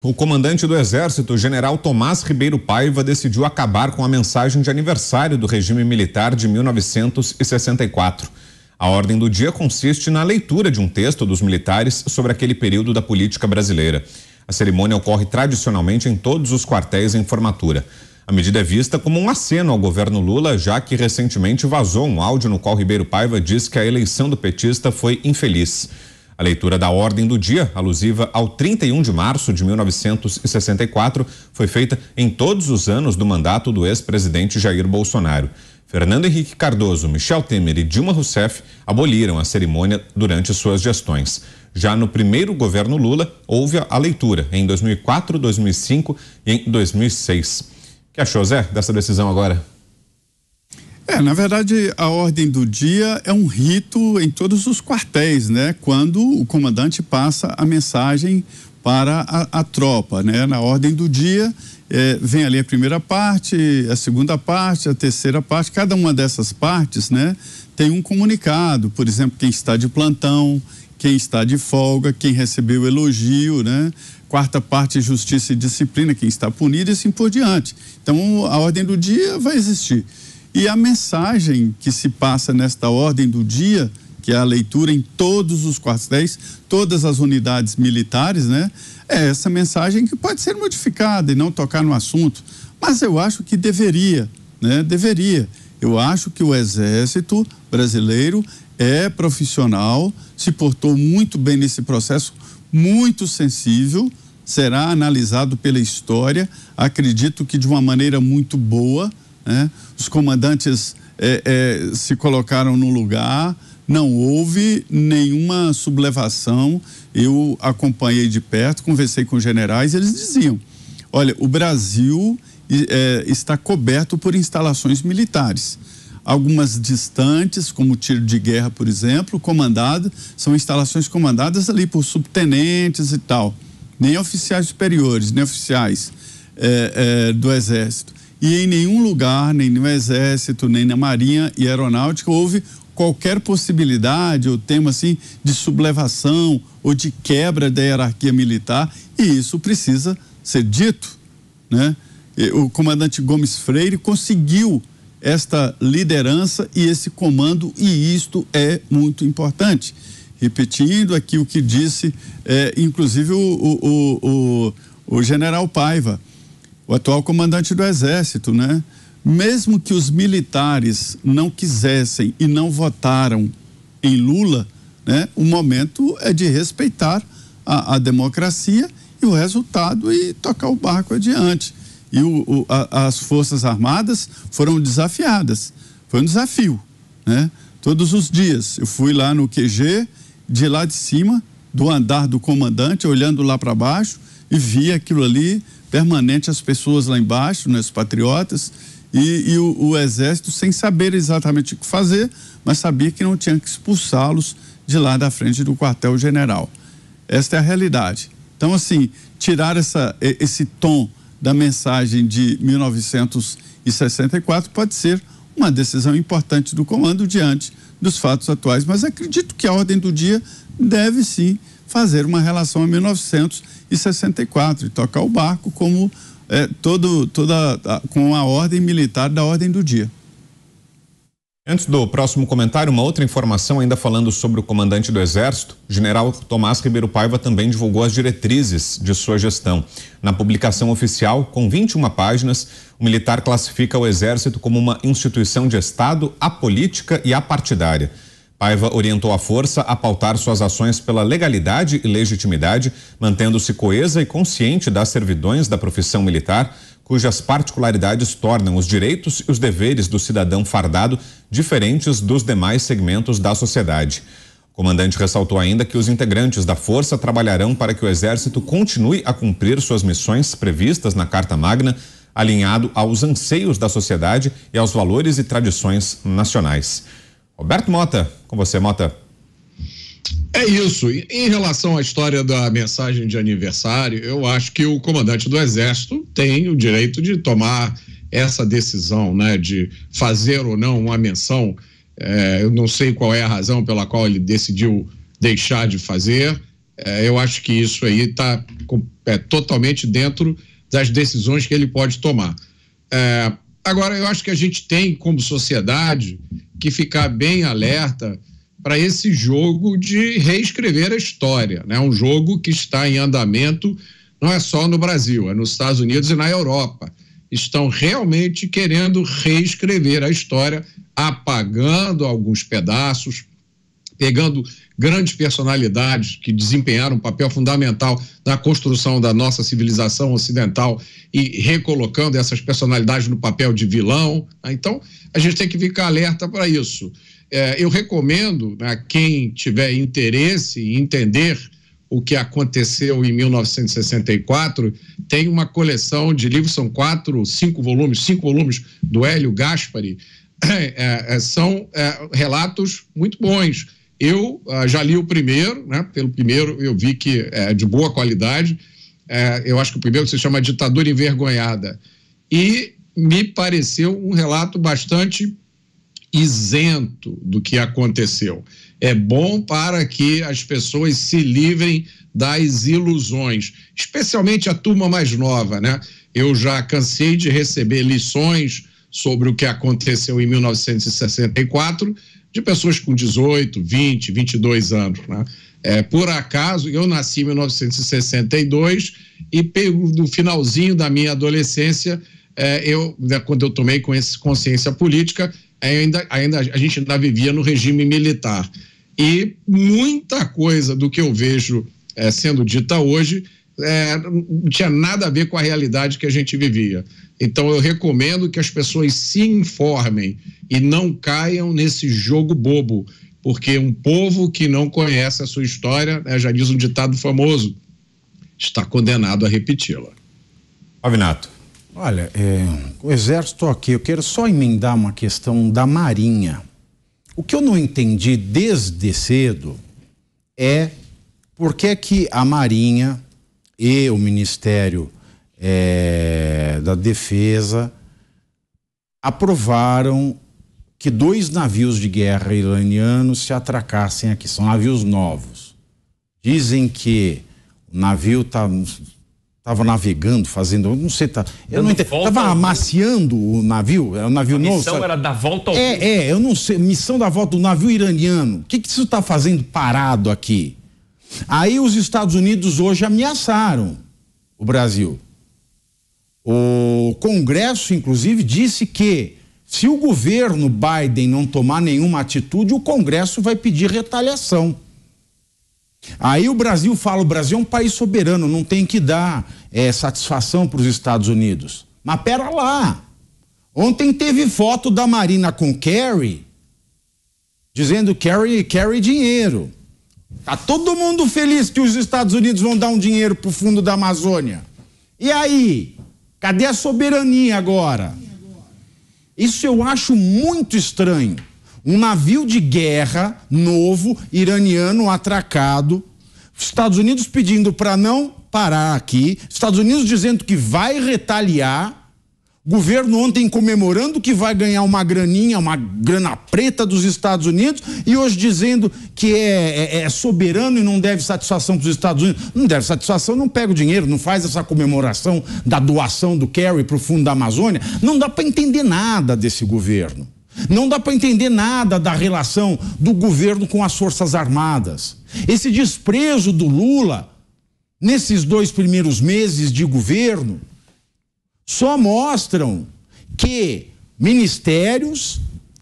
O comandante do Exército, general Tomás Ribeiro Paiva, decidiu acabar com a mensagem de aniversário do regime militar de 1964. A ordem do dia consiste na leitura de um texto dos militares sobre aquele período da política brasileira. A cerimônia ocorre tradicionalmente em todos os quartéis em formatura. A medida é vista como um aceno ao governo Lula, já que recentemente vazou um áudio no qual Ribeiro Paiva diz que a eleição do petista foi infeliz. A leitura da ordem do dia, alusiva ao 31 de março de 1964, foi feita em todos os anos do mandato do ex-presidente Jair Bolsonaro. Fernando Henrique Cardoso, Michel Temer e Dilma Rousseff aboliram a cerimônia durante suas gestões. Já no primeiro governo Lula, houve a leitura em 2004, 2005 e em 2006. O que achou, Zé, dessa decisão agora? Na verdade, a ordem do dia é um rito em todos os quartéis, né? Quando o comandante passa a mensagem para a tropa, né? Na ordem do dia, vem ali a primeira parte, a segunda parte, a terceira parte. Cada uma dessas partes, né, tem um comunicado. Por exemplo, quem está de plantão, quem está de folga, quem recebeu elogio, né? Quarta parte, justiça e disciplina, quem está punido e assim por diante. Então, a ordem do dia vai existir. E a mensagem que se passa nesta ordem do dia, que é a leitura em todos os quartéis, todas as unidades militares, né? É essa mensagem que pode ser modificada e não tocar no assunto. Mas eu acho que deveria, né? Deveria. Eu acho que o Exército brasileiro é profissional, se portou muito bem nesse processo, muito sensível, será analisado pela história, acredito que de uma maneira muito boa, né? Os comandantes se colocaram no lugar, não houve nenhuma sublevação. Eu acompanhei de perto, conversei com generais, eles diziam: olha, o Brasil está coberto por instalações militares. Algumas distantes, como tiro de guerra, por exemplo, são instalações comandadas ali por subtenentes e tal. Nem oficiais superiores, nem oficiais do Exército. E em nenhum lugar, nem no Exército, nem na Marinha e Aeronáutica, houve qualquer possibilidade ou tema assim de sublevação ou de quebra da hierarquia militar, e isso precisa ser dito, né? O comandante Gomes Freire conseguiu esta liderança e esse comando, e isto é muito importante. Repetindo aqui o que disse, inclusive o general Paiva, o atual comandante do Exército, né? Mesmo que os militares não quisessem e não votaram em Lula, né? O momento é de respeitar a democracia e o resultado e tocar o barco adiante. E as Forças Armadas foram desafiadas. Foi um desafio, né? Todos os dias. Eu fui lá no QG, de lá de cima, do andar do comandante, olhando lá para baixo, e vi aquilo ali permanente, as pessoas lá embaixo, né, os patriotas, e o Exército sem saber exatamente o que fazer, mas sabia que não tinha que expulsá-los de lá da frente do quartel-general. Esta é a realidade. Então, assim, tirar esse tom da mensagem de 1964 pode ser uma decisão importante do comando diante dos fatos atuais, mas acredito que a ordem do dia deve sim fazer uma relação a 1964 e tocar o barco como com a ordem militar da ordem do dia. Antes do próximo comentário, uma outra informação ainda falando sobre o comandante do Exército, general Tomás Ribeiro Paiva também divulgou as diretrizes de sua gestão. Na publicação oficial, com 21 páginas, o militar classifica o Exército como uma instituição de Estado apolítica e apartidária. Paiva orientou a força a pautar suas ações pela legalidade e legitimidade, mantendo-se coesa e consciente das servidões da profissão militar, cujas particularidades tornam os direitos e os deveres do cidadão fardado diferentes dos demais segmentos da sociedade. O comandante ressaltou ainda que os integrantes da força trabalharão para que o Exército continue a cumprir suas missões previstas na Carta Magna, alinhado aos anseios da sociedade e aos valores e tradições nacionais. Roberto Mota, com você, Mota. É isso. Em relação à história da mensagem de aniversário, eu acho que o comandante do Exército tem o direito de tomar essa decisão, né, de fazer ou não uma menção. Eu não sei qual é a razão pela qual ele decidiu deixar de fazer. Eu acho que isso aí está totalmente dentro das decisões que ele pode tomar. Agora, eu acho que a gente tem, como sociedade, que ficar bem alerta para esse jogo de reescrever a história, né? Um jogo que está em andamento, não é só no Brasil, é nos Estados Unidos e na Europa. Estão realmente querendo reescrever a história, apagando alguns pedaços, pegando grandes personalidades que desempenharam um papel fundamental na construção da nossa civilização ocidental e recolocando essas personalidades no papel de vilão. Então, a gente tem que ficar alerta para isso. Eu recomendo a quem tiver interesse em entender o que aconteceu em 1964, tem uma coleção de livros, são 5 volumes do Hélio Gaspari, são relatos muito bons. Eu já li o primeiro, né? Pelo primeiro eu vi que é de boa qualidade, eu acho que o primeiro se chama Ditadura Envergonhada, e me pareceu um relato bastante isento do que aconteceu. É bom para que as pessoas se livrem das ilusões, especialmente a turma mais nova, né? Eu já cansei de receber lições sobre o que aconteceu em 1964 de pessoas com 18, 20, 22 anos, né? Por acaso, eu nasci em 1962 e no finalzinho da minha adolescência, quando eu tomei consciência política, a gente ainda vivia no regime militar. E muita coisa do que eu vejo sendo dita hoje não tinha nada a ver com a realidade que a gente vivia. Então, eu recomendo que as pessoas se informem e não caiam nesse jogo bobo, porque um povo que não conhece a sua história, já diz um ditado famoso, está condenado a repeti-la. Pavinato. Olha, o Exército aqui, eu quero só emendar uma questão da Marinha. O que eu não entendi desde cedo é por que a Marinha e o Ministério da Defesa aprovaram que 2 navios de guerra iranianos se atracassem aqui. São navios novos. Dizem que o navio estava navegando, fazendo, não sei, eu não entendo, estava amaciando o navio, é um navio novo. A missão era dar volta ao eu não sei, missão da volta do navio iraniano. O que isso está fazendo parado aqui? Aí os Estados Unidos hoje ameaçaram o Brasil. O Congresso, inclusive, disse que se o governo Biden não tomar nenhuma atitude, o Congresso vai pedir retaliação. Aí o Brasil fala, o Brasil é um país soberano, não tem que dar satisfação para os Estados Unidos. Mas pera lá, ontem teve foto da Marina com Kerry, dizendo Kerry dinheiro. Tá todo mundo feliz que os Estados Unidos vão dar um dinheiro pro fundo da Amazônia. E aí, cadê a soberania agora? Isso eu acho muito estranho. Um navio de guerra novo, iraniano, atracado, Estados Unidos pedindo para não parar aqui, Estados Unidos dizendo que vai retaliar, governo ontem comemorando que vai ganhar uma graninha, uma grana preta dos Estados Unidos, e hoje dizendo que é soberano e não deve satisfação para os Estados Unidos. Não deve satisfação, não pega o dinheiro, não faz essa comemoração da doação do Kerry para o fundo da Amazônia. Não dá para entender nada desse governo. Não dá para entender nada da relação do governo com as Forças Armadas. Esse desprezo do Lula, nesses 2 primeiros meses de governo, só mostram que ministérios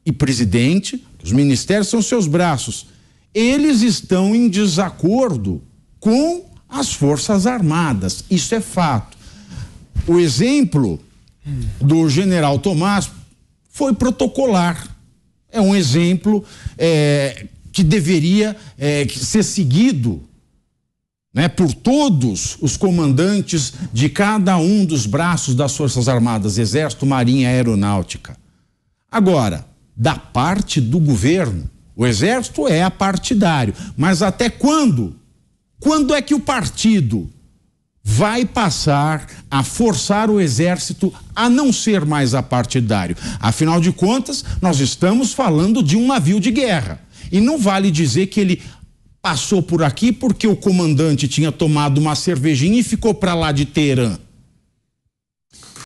e presidente, os ministérios são seus braços, eles estão em desacordo com as Forças Armadas. Isso é fato. O exemplo do general Tomás foi protocolar. É um exemplo que deveria ser seguido, né, por todos os comandantes de cada um dos braços das Forças Armadas, Exército, Marinha, Aeronáutica. Agora, da parte do governo, o Exército é apartidário, mas até quando? Quando é que o partido vai passar a forçar o Exército a não ser mais apartidário? Afinal de contas, nós estamos falando de um navio de guerra. E não vale dizer que ele passou por aqui porque o comandante tinha tomado uma cervejinha e ficou para lá de Teherã.